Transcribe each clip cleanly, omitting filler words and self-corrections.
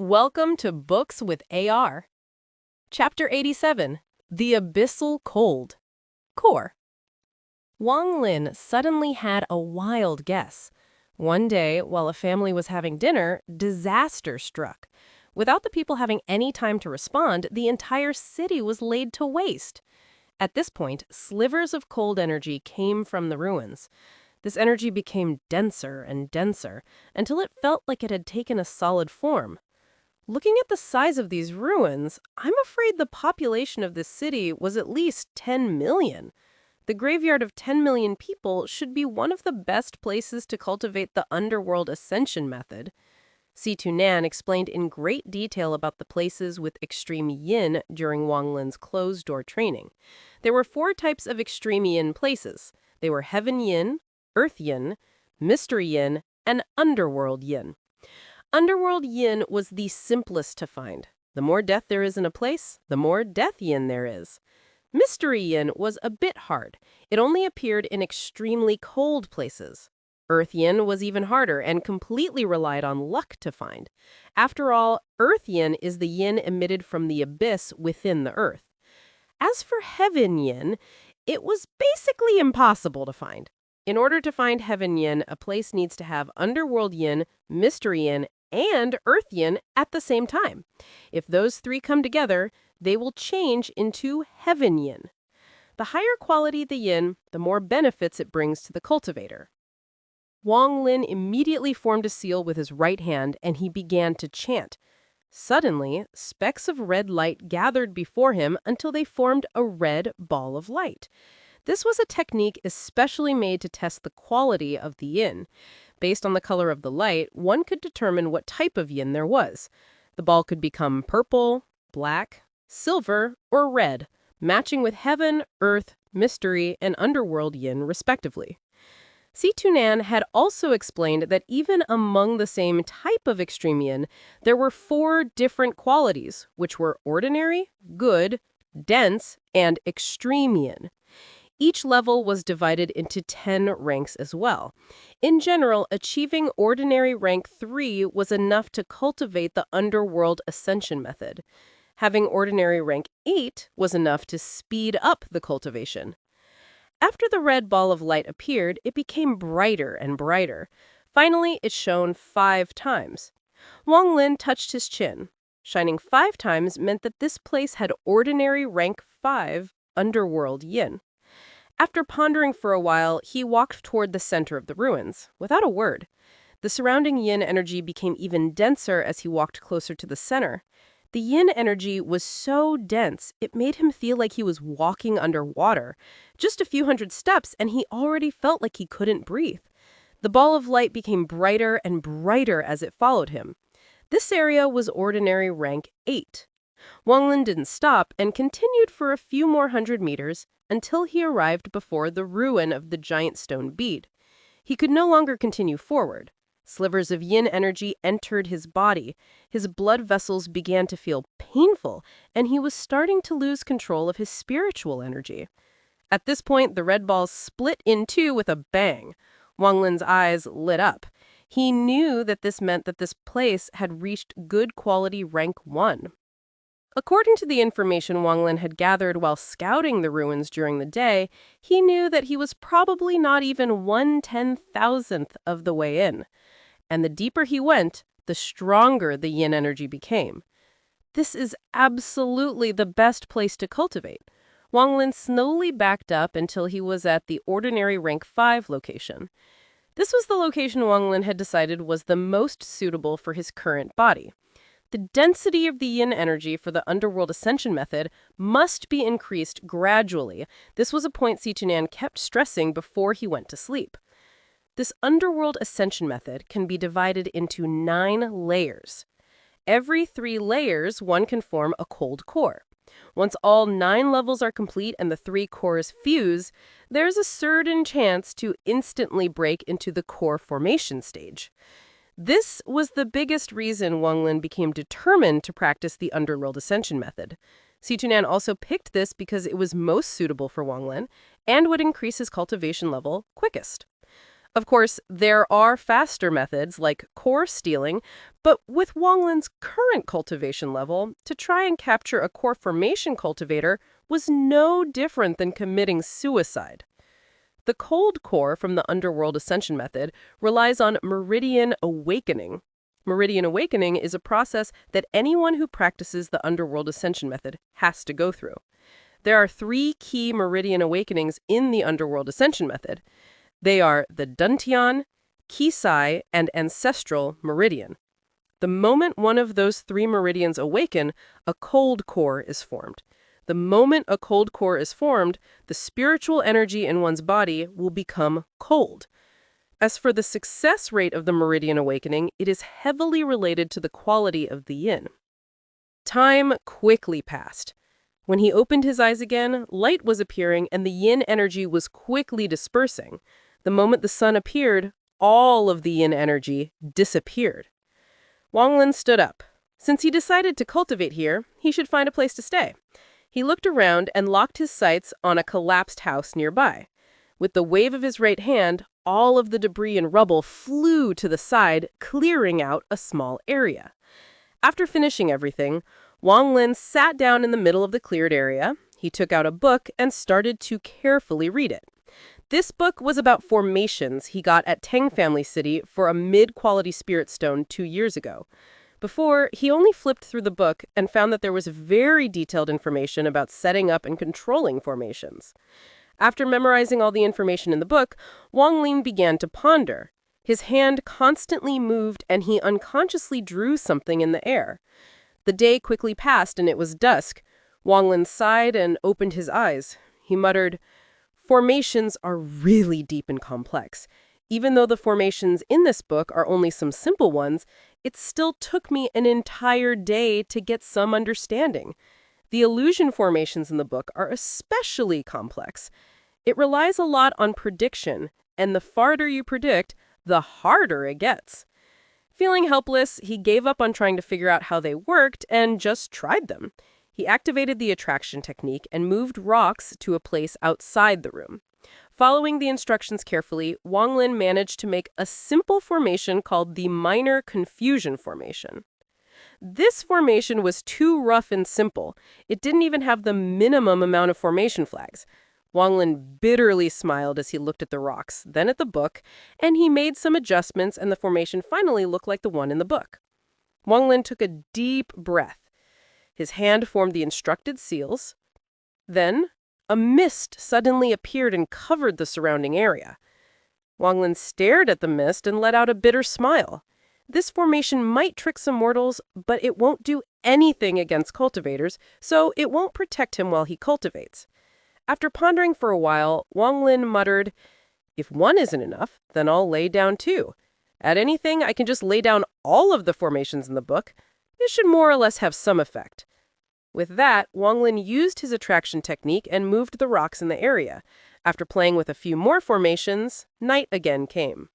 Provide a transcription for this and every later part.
Welcome to Books with AR. Chapter 87, The Abyssal Cold. Core. Wang Lin suddenly had a wild guess. One day, while a family was having dinner, disaster struck. Without the people having any time to respond, the entire city was laid to waste. At this point, slivers of cold energy came from the ruins. This energy became denser and denser, until it felt like it had taken a solid form. Looking at the size of these ruins, I'm afraid the population of this city was at least 10 million. The graveyard of 10 million people should be one of the best places to cultivate the Underworld Ascension Method. C2Nan explained in great detail about the places with extreme yin during Wang Lin's closed-door training. There were 4 types of extreme yin places. They were heaven yin, earth yin, mystery yin, and underworld yin. Underworld yin was the simplest to find. The more death there is in a place, the more death yin there is. Mystery yin was a bit hard. It only appeared in extremely cold places. Earth yin was even harder and completely relied on luck to find. After all, earth yin is the yin emitted from the abyss within the earth. As for heaven yin, it was basically impossible to find. In order to find heaven yin, a place needs to have underworld yin, mystery yin, and earth yin at the same time. If those 3 come together, they will change into heaven yin. The higher quality the yin, the more benefits it brings to the cultivator. Wang Lin immediately formed a seal with his right hand, and he began to chant. Suddenly, specks of red light gathered before him until they formed a red ball of light. This was a technique especially made to test the quality of the yin. Based on the color of the light, one could determine what type of yin there was. The ball could become purple, black, silver, or red, matching with heaven, earth, mystery, and underworld yin, respectively. C2Nan had also explained that even among the same type of extreme yin, there were 4 different qualities, which were ordinary, good, dense, and extreme yin. Each level was divided into 10 ranks as well. In general, achieving ordinary rank 3 was enough to cultivate the Underworld Ascension Method. Having ordinary rank 8 was enough to speed up the cultivation. After the red ball of light appeared, it became brighter and brighter. Finally, it shone 5 times. Wang Lin touched his chin. Shining 5 times meant that this place had ordinary rank 5 Underworld Yin. After pondering for a while, he walked toward the center of the ruins, without a word. The surrounding yin energy became even denser as he walked closer to the center. The yin energy was so dense, it made him feel like he was walking underwater. Just a few hundred steps, and he already felt like he couldn't breathe. The ball of light became brighter and brighter as it followed him. This area was ordinary rank 8. Wang Lin didn't stop and continued for a few more hundred meters until he arrived before the ruin of the giant stone bead. He could no longer continue forward. Slivers of yin energy entered his body. His blood vessels began to feel painful, and he was starting to lose control of his spiritual energy. At this point, the red ball split in 2 with a bang. Wang Lin's eyes lit up. He knew that this meant that this place had reached good quality rank 1. According to the information Wang Lin had gathered while scouting the ruins during the day, he knew that he was probably not even 1/10,000th of the way in. And the deeper he went, the stronger the yin energy became. This is absolutely the best place to cultivate. Wang Lin slowly backed up until he was at the ordinary rank 5 location. This was the location Wang Lin had decided was the most suitable for his current body. The density of the yin energy for the Underworld Ascension Method must be increased gradually. This was a point C2Nan kept stressing before he went to sleep. This Underworld Ascension Method can be divided into 9 layers. Every 3 layers, one can form a cold core. Once all 9 levels are complete and the 3 cores fuse, there's a certain chance to instantly break into the core formation stage. This was the biggest reason Wang Lin became determined to practice the Underworld Ascension Method. C2Nan also picked this because it was most suitable for Wang Lin and would increase his cultivation level quickest. Of course, there are faster methods like core stealing, but with Wang Lin's current cultivation level, to try and capture a core formation cultivator was no different than committing suicide. The cold core from the Underworld Ascension Method relies on meridian awakening. Meridian awakening is a process that anyone who practices the Underworld Ascension Method has to go through. There are 3 key meridian awakenings in the Underworld Ascension Method. They are the Dantian, Kisai, and Ancestral Meridian. The moment one of those 3 meridians awaken, a cold core is formed. The moment a cold core is formed, the spiritual energy in one's body will become cold. As for the success rate of the meridian awakening, it is heavily related to the quality of the yin. Time quickly passed. When he opened his eyes again, light was appearing and the yin energy was quickly dispersing. The moment the sun appeared, all of the yin energy disappeared. Wang Lin stood up. Since he decided to cultivate here, he should find a place to stay. He looked around and locked his sights on a collapsed house nearby. With the wave of his right hand, all of the debris and rubble flew to the side, clearing out a small area. After finishing everything, Wang Lin sat down in the middle of the cleared area. He took out a book and started to carefully read it. This book was about formations he got at Tang Family City for a mid-quality spirit stone 2 years ago. Before, he only flipped through the book and found that there was very detailed information about setting up and controlling formations. After memorizing all the information in the book, Wang Lin began to ponder. His hand constantly moved and he unconsciously drew something in the air. The day quickly passed and it was dusk. Wang Lin sighed and opened his eyes. He muttered, "Formations are really deep and complex. Even though the formations in this book are only some simple ones, it still took me an entire day to get some understanding. The illusion formations in the book are especially complex. It relies a lot on prediction, and the farther you predict, the harder it gets." Feeling helpless, he gave up on trying to figure out how they worked and just tried them. He activated the attraction technique and moved rocks to a place outside the room. Following the instructions carefully, Wang Lin managed to make a simple formation called the Minor Confusion Formation. This formation was too rough and simple. It didn't even have the minimum amount of formation flags. Wang Lin bitterly smiled as he looked at the rocks, then at the book, and he made some adjustments and the formation finally looked like the one in the book. Wang Lin took a deep breath. His hand formed the instructed seals. Then, a mist suddenly appeared and covered the surrounding area. Wang Lin stared at the mist and let out a bitter smile. This formation might trick some mortals, but it won't do anything against cultivators, so it won't protect him while he cultivates. After pondering for a while, Wang Lin muttered, "If one isn't enough, then I'll lay down 2. At anything, I can just lay down all of the formations in the book. It should more or less have some effect." With that, Wang Lin used his attraction technique and moved the rocks in the area. After playing with a few more formations, night again came.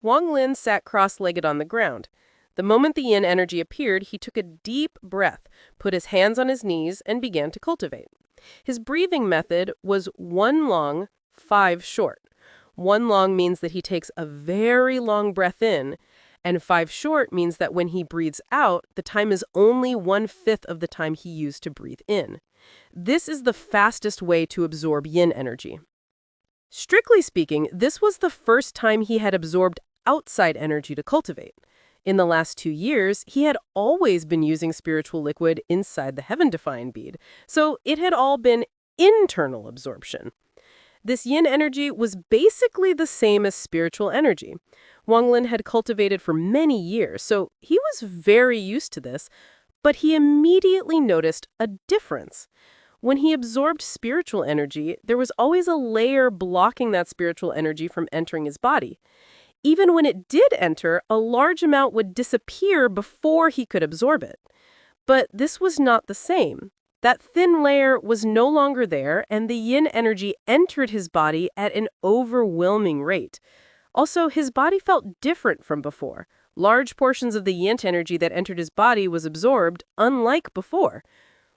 Wang Lin sat cross-legged on the ground. The moment the yin energy appeared, he took a deep breath, put his hands on his knees, and began to cultivate. His breathing method was 1 long, 5 short. 1 long means that he takes a very long breath in, and 5 short means that when he breathes out, the time is only 1/5 of the time he used to breathe in. This is the fastest way to absorb yin energy. Strictly speaking, this was the first time he had absorbed outside energy to cultivate. In the last 2 years, he had always been using spiritual liquid inside the heaven-defying bead, so it had all been internal absorption. This yin energy was basically the same as spiritual energy. Wang Lin had cultivated for many years, so he was very used to this, but he immediately noticed a difference. When he absorbed spiritual energy, there was always a layer blocking that spiritual energy from entering his body. Even when it did enter, a large amount would disappear before he could absorb it. But this was not the same. That thin layer was no longer there, and the yin energy entered his body at an overwhelming rate. Also, his body felt different from before. Large portions of the yin energy that entered his body was absorbed, unlike before.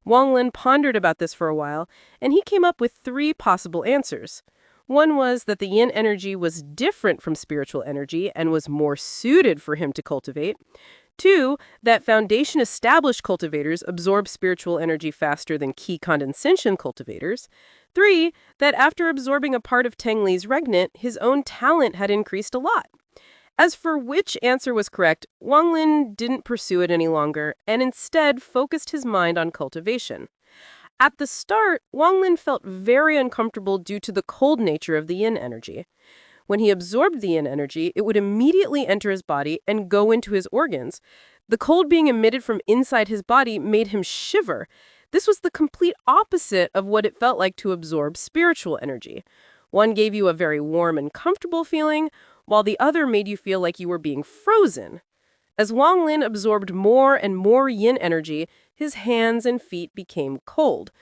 Wang Lin pondered about this for a while, and he came up with 3 possible answers. One was that the yin energy was different from spiritual energy and was more suited for him to cultivate. Two, that foundation established cultivators absorb spiritual energy faster than key condensation cultivators. Three, that after absorbing a part of Teng Li's regnant, his own talent had increased a lot. As for which answer was correct, Wang Lin didn't pursue it any longer and instead focused his mind on cultivation. At the start, Wang Lin felt very uncomfortable due to the cold nature of the yin energy. When he absorbed the yin energy, it would immediately enter his body and go into his organs. The cold being emitted from inside his body made him shiver. This was the complete opposite of what it felt like to absorb spiritual energy. One gave you a very warm and comfortable feeling, while the other made you feel like you were being frozen. As Wang Lin absorbed more and more yin energy, his hands and feet became cold.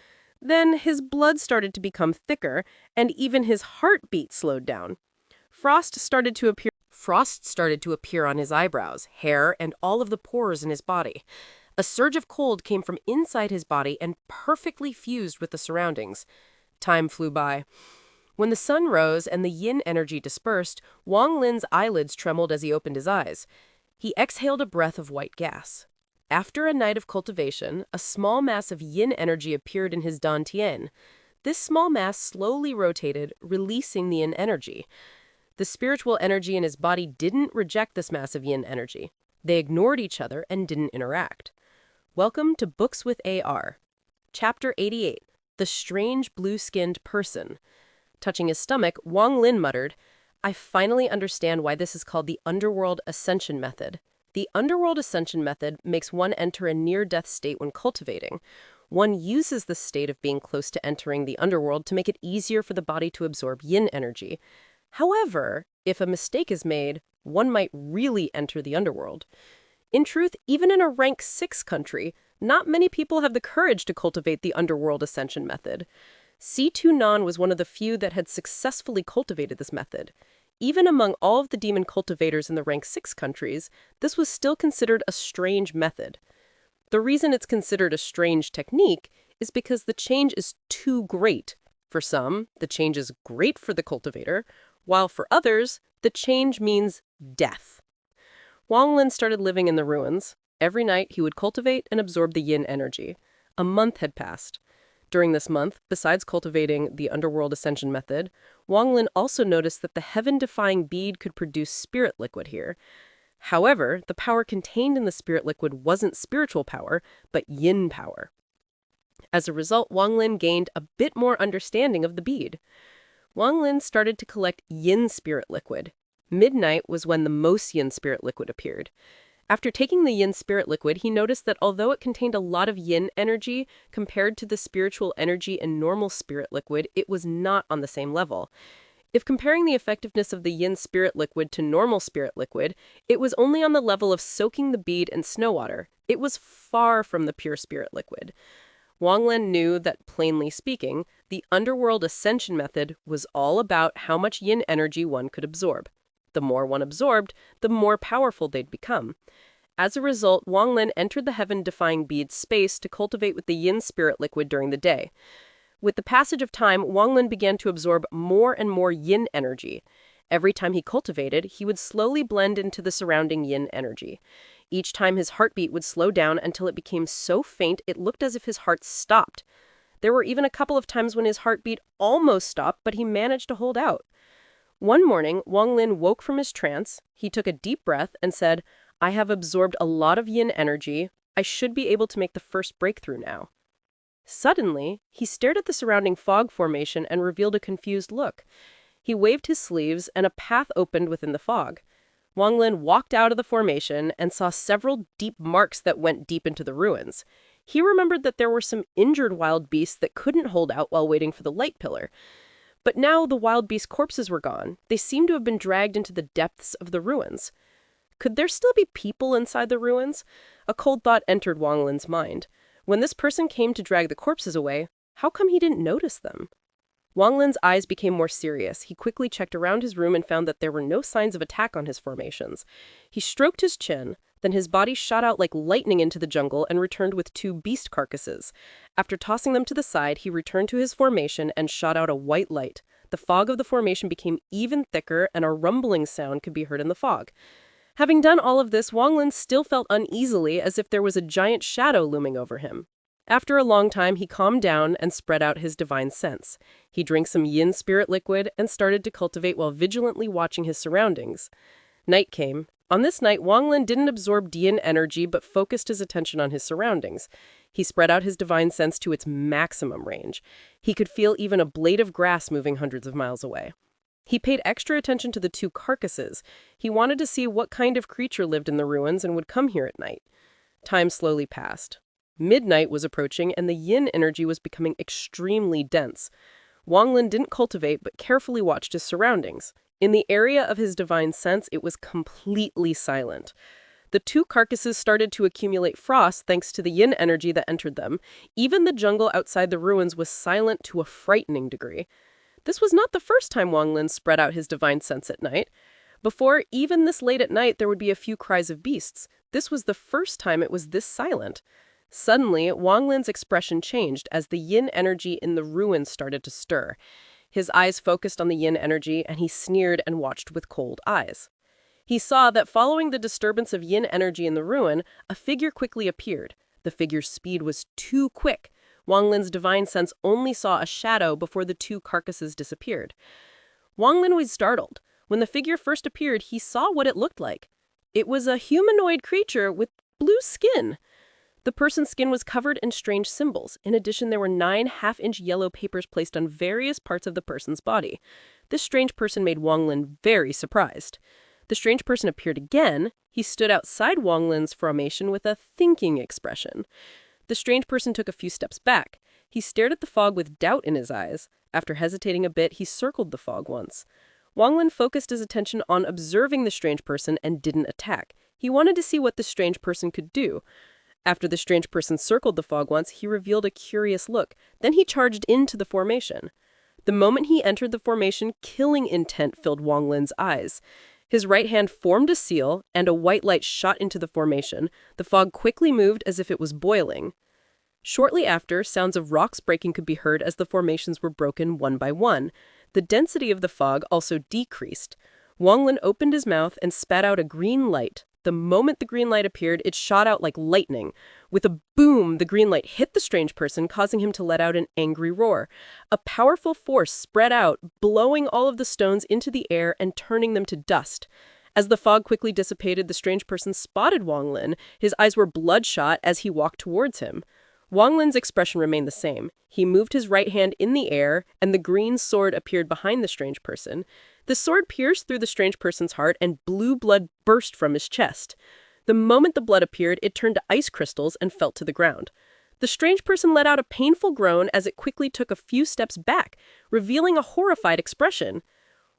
Then his blood started to become thicker, and even his heartbeat slowed down. Frost started to appear on his eyebrows, hair, and all of the pores in his body. A surge of cold came from inside his body and perfectly fused with the surroundings. Time flew by. When the sun rose and the yin energy dispersed, Wang Lin's eyelids trembled as he opened his eyes. He exhaled a breath of white gas. After a night of cultivation, a small mass of yin energy appeared in his dantian. This small mass slowly rotated, releasing the yin energy. The spiritual energy in his body didn't reject this mass of yin energy. They ignored each other and didn't interact. Welcome to Books with AR. Chapter 88, The Strange Blue-Skinned Person. Touching his stomach, Wang Lin muttered, I finally understand why this is called the Underworld Ascension Method. The Underworld Ascension Method makes one enter a near-death state when cultivating. One uses the state of being close to entering the underworld to make it easier for the body to absorb yin energy. However, if a mistake is made, one might really enter the underworld. In truth, even in a rank 6 country, not many people have the courage to cultivate the Underworld Ascension Method. C2 Nan was one of the few that had successfully cultivated this method. Even among all of the demon cultivators in the rank 6 countries, this was still considered a strange method. The reason it's considered a strange technique is because the change is too great. For some, the change is great for the cultivator, while for others, the change means death. Wang Lin started living in the ruins. Every night, he would cultivate and absorb the yin energy. A month had passed. During this month, besides cultivating the Underworld Ascension Method, Wang Lin also noticed that the heaven-defying bead could produce spirit liquid here. However, the power contained in the spirit liquid wasn't spiritual power, but yin power. As a result, Wang Lin gained a bit more understanding of the bead. Wang Lin started to collect yin spirit liquid. Midnight was when the most yin spirit liquid appeared. After taking the yin spirit liquid, he noticed that although it contained a lot of yin energy compared to the spiritual energy in normal spirit liquid, it was not on the same level. If comparing the effectiveness of the yin spirit liquid to normal spirit liquid, it was only on the level of soaking the bead in snow water. It was far from the pure spirit liquid. Wang Lin knew that, plainly speaking, the Underworld Ascension Method was all about how much yin energy one could absorb. The more one absorbed, the more powerful they'd become. As a result, Wang Lin entered the heaven-defying bead space to cultivate with the yin spirit liquid during the day. With the passage of time, Wang Lin began to absorb more and more yin energy. Every time he cultivated, he would slowly blend into the surrounding yin energy. Each time his heartbeat would slow down until it became so faint it looked as if his heart stopped. There were even a couple of times when his heartbeat almost stopped, but he managed to hold out. One morning, Wang Lin woke from his trance. He took a deep breath and said, I have absorbed a lot of yin energy. I should be able to make the first breakthrough now. Suddenly, he stared at the surrounding fog formation and revealed a confused look. He waved his sleeves and a path opened within the fog. Wang Lin walked out of the formation and saw several deep marks that went deep into the ruins. He remembered that there were some injured wild beasts that couldn't hold out while waiting for the light pillar. But now the wild beast corpses were gone. They seemed to have been dragged into the depths of the ruins. Could there still be people inside the ruins? A cold thought entered Wang Lin's mind. When this person came to drag the corpses away, how come he didn't notice them? Wang Lin's eyes became more serious. He quickly checked around his room and found that there were no signs of attack on his formations. He stroked his chin, then his body shot out like lightning into the jungle and returned with 2 beast carcasses. After tossing them to the side, he returned to his formation and shot out a white light. The fog of the formation became even thicker, and a rumbling sound could be heard in the fog. Having done all of this, Wang Lin still felt uneasily, as if there was a giant shadow looming over him. After a long time, he calmed down and spread out his divine sense. He drank some yin spirit liquid and started to cultivate while vigilantly watching his surroundings. Night came. On this night, Wang Lin didn't absorb yin energy but focused his attention on his surroundings. He spread out his divine sense to its maximum range. He could feel even a blade of grass moving hundreds of miles away. He paid extra attention to the two carcasses. He wanted to see what kind of creature lived in the ruins and would come here at night. Time slowly passed. Midnight was approaching, and the yin energy was becoming extremely dense. Wang Lin didn't cultivate, but carefully watched his surroundings. In the area of his divine sense, it was completely silent. The two carcasses started to accumulate frost thanks to the yin energy that entered them. Even the jungle outside the ruins was silent to a frightening degree. This was not the first time Wang Lin spread out his divine sense at night. Before, even this late at night, there would be a few cries of beasts. This was the first time it was this silent. Suddenly, Wang Lin's expression changed as the yin energy in the ruins started to stir. His eyes focused on the yin energy, and he sneered and watched with cold eyes. He saw that following the disturbance of yin energy in the ruin, a figure quickly appeared. The figure's speed was too quick. Wang Lin's divine sense only saw a shadow before the two carcasses disappeared. Wang Lin was startled. When the figure first appeared, he saw what it looked like. It was a humanoid creature with blue skin. The person's skin was covered in strange symbols. In addition, there were 9 half-inch yellow papers placed on various parts of the person's body. This strange person made Wang Lin very surprised. The strange person appeared again. He stood outside Wang Lin's formation with a thinking expression. The strange person took a few steps back. He stared at the fog with doubt in his eyes. After hesitating a bit, he circled the fog once. Wang Lin focused his attention on observing the strange person and didn't attack. He wanted to see what the strange person could do. After the strange person circled the fog once, he revealed a curious look. Then he charged into the formation. The moment he entered the formation, killing intent filled Wang Lin's eyes. His right hand formed a seal, and a white light shot into the formation. The fog quickly moved as if it was boiling. Shortly after, sounds of rocks breaking could be heard as the formations were broken one by one. The density of the fog also decreased. Wang Lin opened his mouth and spat out a green light. The moment the green light appeared, it shot out like lightning. With a boom, the green light hit the strange person, causing him to let out an angry roar. A powerful force spread out, blowing all of the stones into the air and turning them to dust. As the fog quickly dissipated, the strange person spotted Wang Lin. His eyes were bloodshot as he walked towards him. Wang Lin's expression remained the same. He moved his right hand in the air, and the green sword appeared behind the strange person. The sword pierced through the strange person's heart, and blue blood burst from his chest. The moment the blood appeared, it turned to ice crystals and fell to the ground. The strange person let out a painful groan as it quickly took a few steps back, revealing a horrified expression.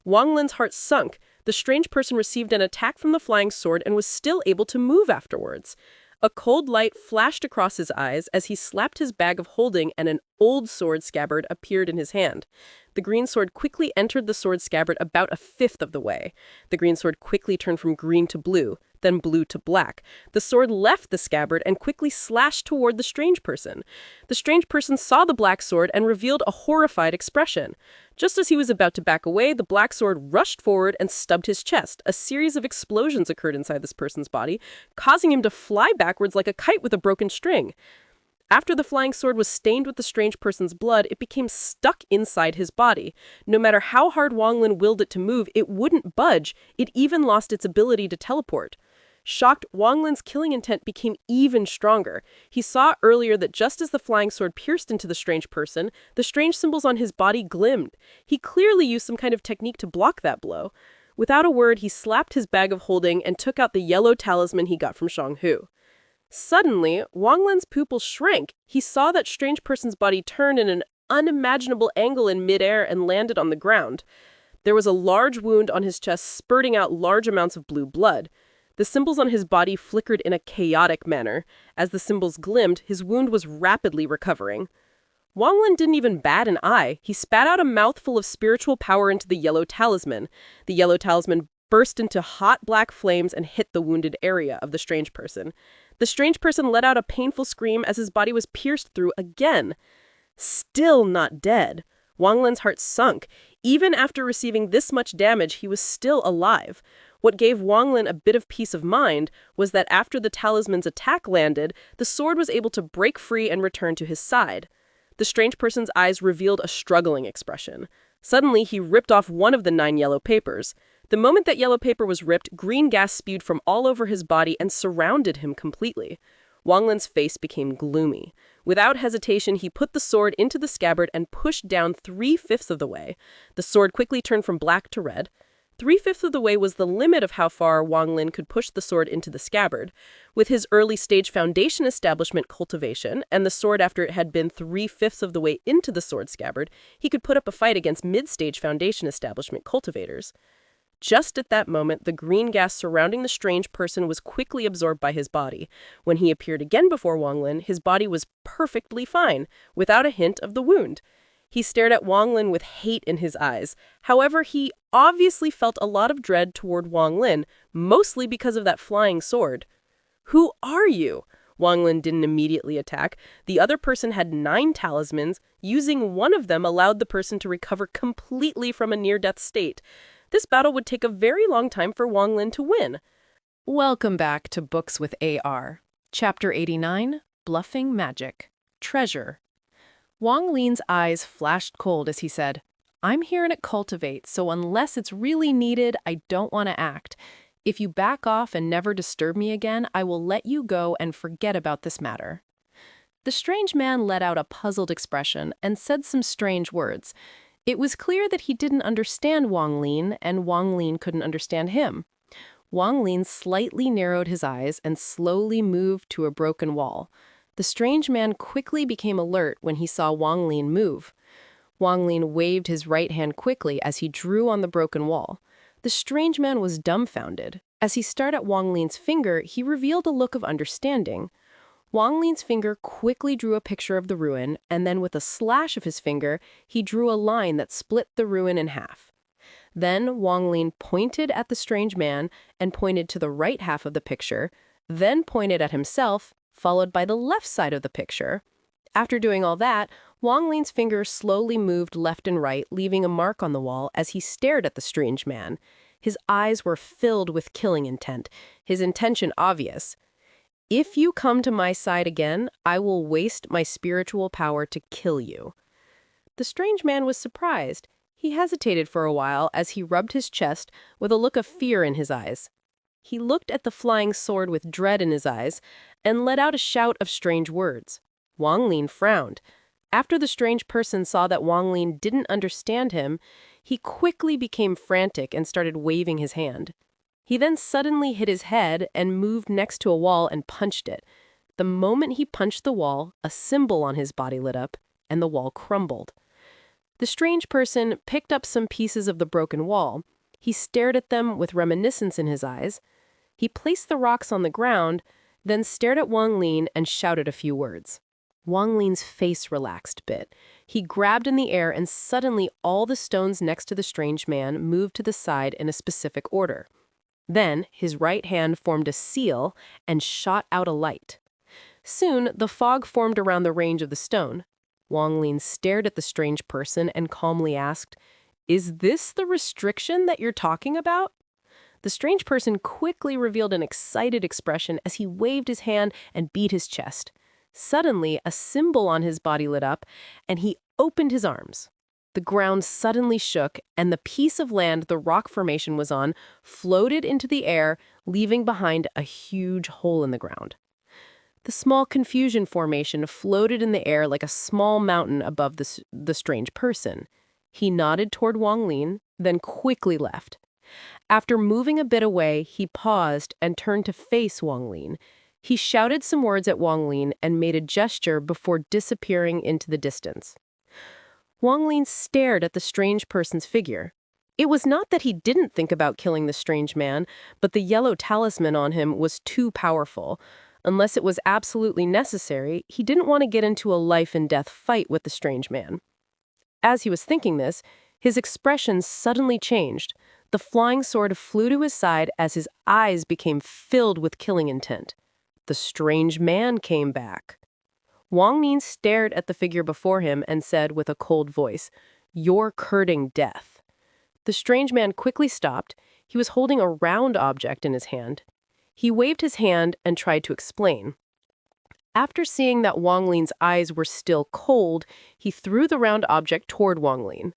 Wang Lin's heart sunk. The strange person received an attack from the flying sword and was still able to move afterwards. A cold light flashed across his eyes as he slapped his bag of holding, and an old sword scabbard appeared in his hand. The green sword quickly entered the sword scabbard about a fifth of the way. The green sword quickly turned from green to blue, then blue to black. The sword left the scabbard and quickly slashed toward the strange person. The strange person saw the black sword and revealed a horrified expression. Just as he was about to back away, the black sword rushed forward and stubbed his chest. A series of explosions occurred inside this person's body, causing him to fly backwards like a kite with a broken string. After the flying sword was stained with the strange person's blood, it became stuck inside his body. No matter how hard Wang Lin willed it to move, it wouldn't budge. It even lost its ability to teleport. Shocked, Wang Lin's killing intent became even stronger. He saw earlier that just as the flying sword pierced into the strange person, the strange symbols on his body glimmed. He clearly used some kind of technique to block that blow. Without a word, he slapped his bag of holding and took out the yellow talisman he got from Xianxia. Suddenly, Wang Lin's pupils shrank. He saw that strange person's body turn in an unimaginable angle in midair and landed on the ground. There was a large wound on his chest, spurting out large amounts of blue blood. The symbols on his body flickered in a chaotic manner. As the symbols glimmed, his wound was rapidly recovering. Wang Lin didn't even bat an eye. He spat out a mouthful of spiritual power into the yellow talisman. The yellow talisman burst into hot black flames and hit the wounded area of the strange person. The strange person let out a painful scream as his body was pierced through again. Still not dead. Wang Lin's heart sunk. Even after receiving this much damage, he was still alive. What gave Wang Lin a bit of peace of mind was that after the talisman's attack landed, the sword was able to break free and return to his side. The strange person's eyes revealed a struggling expression. Suddenly, he ripped off one of the 9 yellow papers. The moment that yellow paper was ripped, green gas spewed from all over his body and surrounded him completely. Wang Lin's face became gloomy. Without hesitation, he put the sword into the scabbard and pushed down 3/5 of the way. The sword quickly turned from black to red. 3/5 of the way was the limit of how far Wang Lin could push the sword into the scabbard. With his early-stage foundation establishment cultivation, and the sword after it had been 3/5 of the way into the sword scabbard, he could put up a fight against mid-stage foundation establishment cultivators. Just at that moment, the green gas surrounding the strange person was quickly absorbed by his body. When he appeared again before Wang Lin, his body was perfectly fine, without a hint of the wound. He stared at Wang Lin with hate in his eyes. However, he obviously felt a lot of dread toward Wang Lin, mostly because of that flying sword. "Who are you?" Wang Lin didn't immediately attack. The other person had 9 talismans. Using one of them allowed the person to recover completely from a near-death state. This battle would take a very long time for Wang Lin to win. Welcome back to Books with AR. Chapter 89, Bluffing Magic. Treasure. Wang Lin's eyes flashed cold as he said, "I'm here at Cultivate, so unless it's really needed, I don't want to act. If you back off and never disturb me again, I will let you go and forget about this matter." The strange man let out a puzzled expression and said some strange words. It was clear that he didn't understand Wang Lin, and Wang Lin couldn't understand him. Wang Lin slightly narrowed his eyes and slowly moved to a broken wall. The strange man quickly became alert when he saw Wang Lin move. Wang Lin waved his right hand quickly as he drew on the broken wall. The strange man was dumbfounded. As he stared at Wang Lin's finger, he revealed a look of understanding. Wang Lin's finger quickly drew a picture of the ruin, and then with a slash of his finger, he drew a line that split the ruin in half. Then Wang Lin pointed at the strange man and pointed to the right half of the picture, then pointed at himself, followed by the left side of the picture. After doing all that, Wang Lin's finger slowly moved left and right, leaving a mark on the wall as he stared at the strange man. His eyes were filled with killing intent, his intention obvious. "If you come to my side again, I will waste my spiritual power to kill you." The strange man was surprised. He hesitated for a while as he rubbed his chest with a look of fear in his eyes. He looked at the flying sword with dread in his eyes and let out a shout of strange words. Wang Lin frowned. After the strange person saw that Wang Lin didn't understand him, he quickly became frantic and started waving his hand. He then suddenly hit his head and moved next to a wall and punched it. The moment he punched the wall, a symbol on his body lit up, and the wall crumbled. The strange person picked up some pieces of the broken wall. He stared at them with reminiscence in his eyes. He placed the rocks on the ground, then stared at Wang Lin and shouted a few words. Wang Lin's face relaxed a bit. He grabbed in the air and suddenly all the stones next to the strange man moved to the side in a specific order. Then his right hand formed a seal and shot out a light. Soon, the fog formed around the range of the stone. Wang Lin stared at the strange person and calmly asked, "Is this the restriction that you're talking about?" The strange person quickly revealed an excited expression as he waved his hand and beat his chest. Suddenly, a symbol on his body lit up, and he opened his arms. The ground suddenly shook, and the piece of land the rock formation was on floated into the air, leaving behind a huge hole in the ground. The small confusion formation floated in the air like a small mountain above the strange person. He nodded toward Wang Lin, then quickly left. After moving a bit away, he paused and turned to face Wang Lin. He shouted some words at Wang Lin and made a gesture before disappearing into the distance. Wang Lin stared at the strange person's figure. It was not that he didn't think about killing the strange man, but the yellow talisman on him was too powerful. Unless it was absolutely necessary, he didn't want to get into a life-and-death fight with the strange man. As he was thinking this, his expression suddenly changed. The flying sword flew to his side as his eyes became filled with killing intent. The strange man came back. Wang Lin stared at the figure before him and said with a cold voice, "You're courting death." The strange man quickly stopped. He was holding a round object in his hand. He waved his hand and tried to explain. After seeing that Wang Lin's eyes were still cold, he threw the round object toward Wang Lin.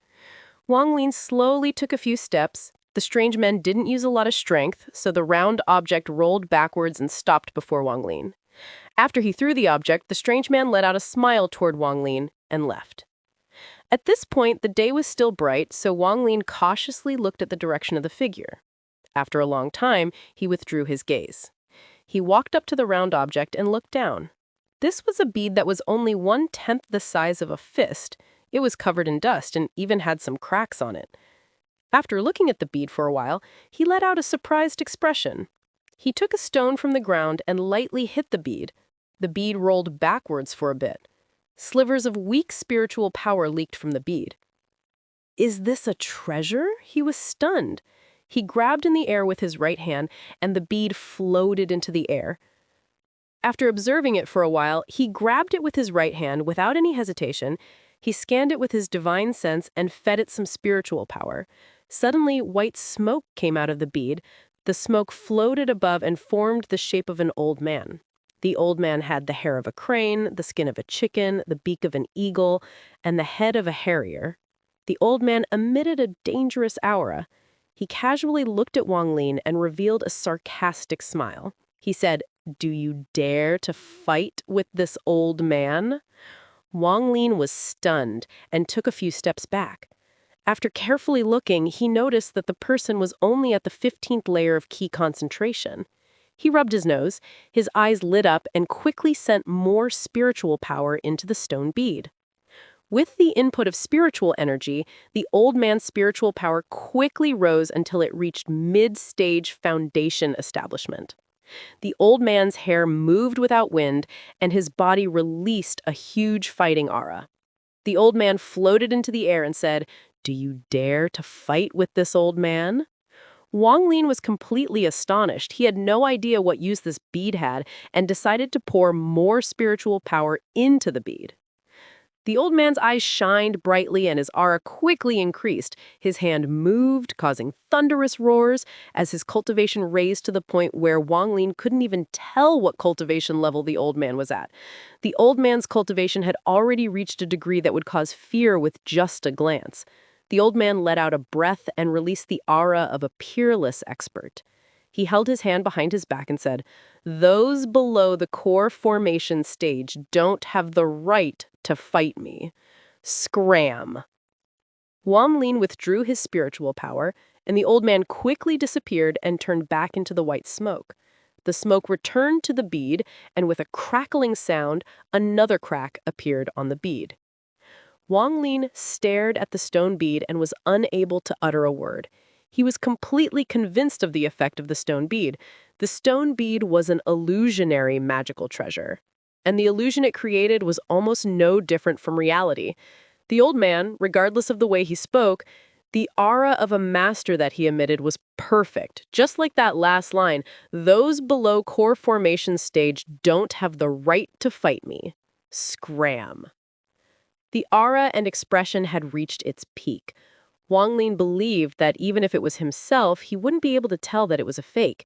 Wang Lin slowly took a few steps. The strange man didn't use a lot of strength, so the round object rolled backwards and stopped before Wang Lin. After he threw the object, the strange man let out a smile toward Wang Lin and left. At this point, the day was still bright, so Wang Lin cautiously looked at the direction of the figure. After a long time, he withdrew his gaze. He walked up to the round object and looked down. This was a bead that was only 1/10 the size of a fist. It was covered in dust and even had some cracks on it. After looking at the bead for a while, he let out a surprised expression. He took a stone from the ground and lightly hit the bead. The bead rolled backwards for a bit. Slivers of weak spiritual power leaked from the bead. Is this a treasure? He was stunned. He grabbed in the air with his right hand, and the bead floated into the air. After observing it for a while, he grabbed it with his right hand without any hesitation. He scanned it with his divine sense and fed it some spiritual power. Suddenly, white smoke came out of the bead. The smoke floated above and formed the shape of an old man. The old man had the hair of a crane, the skin of a chicken, the beak of an eagle, and the head of a harrier. The old man emitted a dangerous aura. He casually looked at Wang Lin and revealed a sarcastic smile. He said, "Do you dare to fight with this old man?" Wang Lin was stunned and took a few steps back. After carefully looking, he noticed that the person was only at the 15th layer of key concentration. He rubbed his nose, his eyes lit up, and quickly sent more spiritual power into the stone bead. With the input of spiritual energy, the old man's spiritual power quickly rose until it reached mid-stage foundation establishment. The old man's hair moved without wind, and his body released a huge fighting aura. The old man floated into the air and said, "Do you dare to fight with this old man?" Wang Lin was completely astonished. He had no idea what use this bead had and decided to pour more spiritual power into the bead. The old man's eyes shined brightly and his aura quickly increased. His hand moved, causing thunderous roars, as his cultivation raised to the point where Wang Lin couldn't even tell what cultivation level the old man was at. The old man's cultivation had already reached a degree that would cause fear with just a glance. The old man let out a breath and released the aura of a peerless expert. He held his hand behind his back and said, "Those below the core formation stage don't have the right to fight me. Scram." Wang Lin withdrew his spiritual power, and the old man quickly disappeared and turned back into the white smoke. The smoke returned to the bead, and with a crackling sound, another crack appeared on the bead. Wang Lin stared at the stone bead and was unable to utter a word. He was completely convinced of the effect of the stone bead. The stone bead was an illusionary magical treasure, and the illusion it created was almost no different from reality. The old man, regardless of the way he spoke, the aura of a master that he emitted was perfect. Just like that last line, "Those below core formation stage don't have the right to fight me. Scram." The aura and expression had reached its peak. Wang Lin believed that even if it was himself, he wouldn't be able to tell that it was a fake.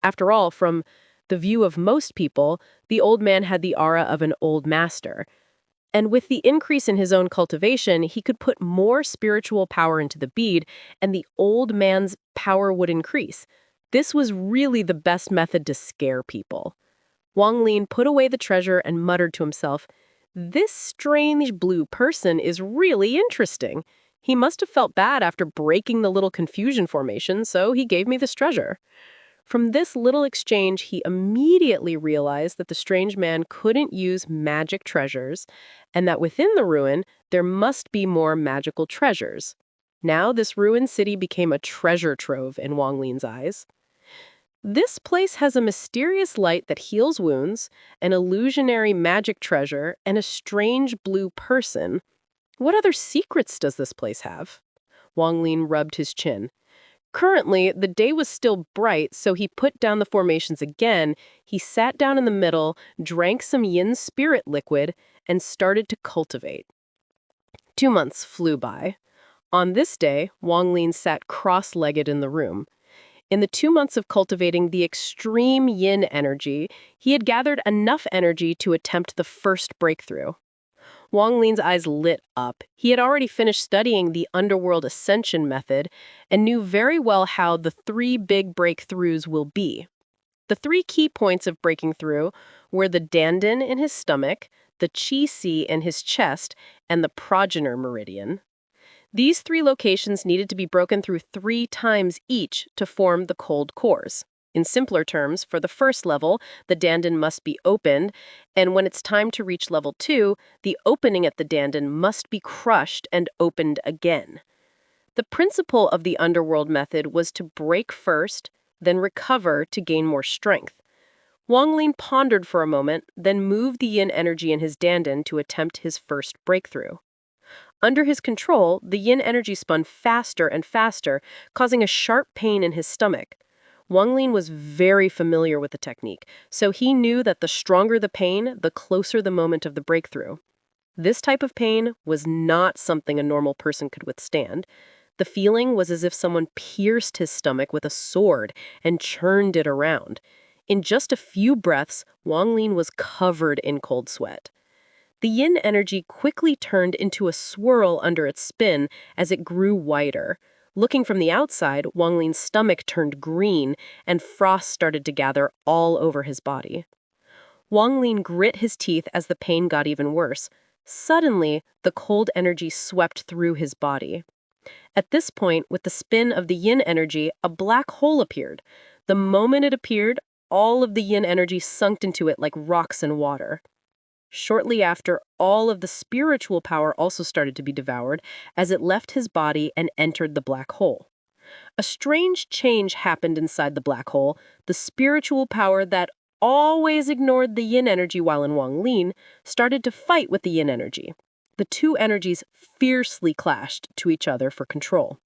After all, from the view of most people, the old man had the aura of an old master. And with the increase in his own cultivation, he could put more spiritual power into the bead, and the old man's power would increase. This was really the best method to scare people. Wang Lin put away the treasure and muttered to himself, "This strange blue person is really interesting. He must have felt bad after breaking the little confusion formation, so he gave me this treasure." From this little exchange, he immediately realized that the strange man couldn't use magic treasures, and that within the ruin, there must be more magical treasures. Now, this ruined city became a treasure trove in Wang Lin's eyes. This place has a mysterious light that heals wounds, an illusionary magic treasure, and a strange blue person. What other secrets does this place have? Wang Lin rubbed his chin. Currently, the day was still bright, so he put down the formations again. He sat down in the middle, drank some yin spirit liquid, and started to cultivate. 2 months flew by. On this day, Wang Lin sat cross-legged in the room. In the 2 months of cultivating the extreme yin energy, he had gathered enough energy to attempt the first breakthrough. Wang Lin's eyes lit up. He had already finished studying the Underworld Ascension Method and knew very well how the three big breakthroughs will be. The three key points of breaking through were the dandan in his stomach, the chi-si in his chest, and the progenitor meridian. These three locations needed to be broken through 3 times each to form the cold cores. In simpler terms, for the first level, the dandan must be opened, and when it's time to reach level 2, the opening at the dandan must be crushed and opened again. The principle of the Underworld method was to break first, then recover to gain more strength. Wang Lin pondered for a moment, then moved the yin energy in his dandan to attempt his first breakthrough. Under his control, the yin energy spun faster and faster, causing a sharp pain in his stomach. Wang Lin was very familiar with the technique, so he knew that the stronger the pain, the closer the moment of the breakthrough. This type of pain was not something a normal person could withstand. The feeling was as if someone pierced his stomach with a sword and churned it around. In just a few breaths, Wang Lin was covered in cold sweat. The yin energy quickly turned into a swirl under its spin as it grew wider. Looking from the outside, Wang Lin's stomach turned green and frost started to gather all over his body. Wang Lin grit his teeth as the pain got even worse. Suddenly, the cold energy swept through his body. At this point, with the spin of the yin energy, a black hole appeared. The moment it appeared, all of the yin energy sunk into it like rocks in water. Shortly after, all of the spiritual power also started to be devoured as it left his body and entered the black hole. A strange change happened inside the black hole. The spiritual power that always ignored the yin energy while in Wang Lin started to fight with the yin energy. The two energies fiercely clashed to each other for control.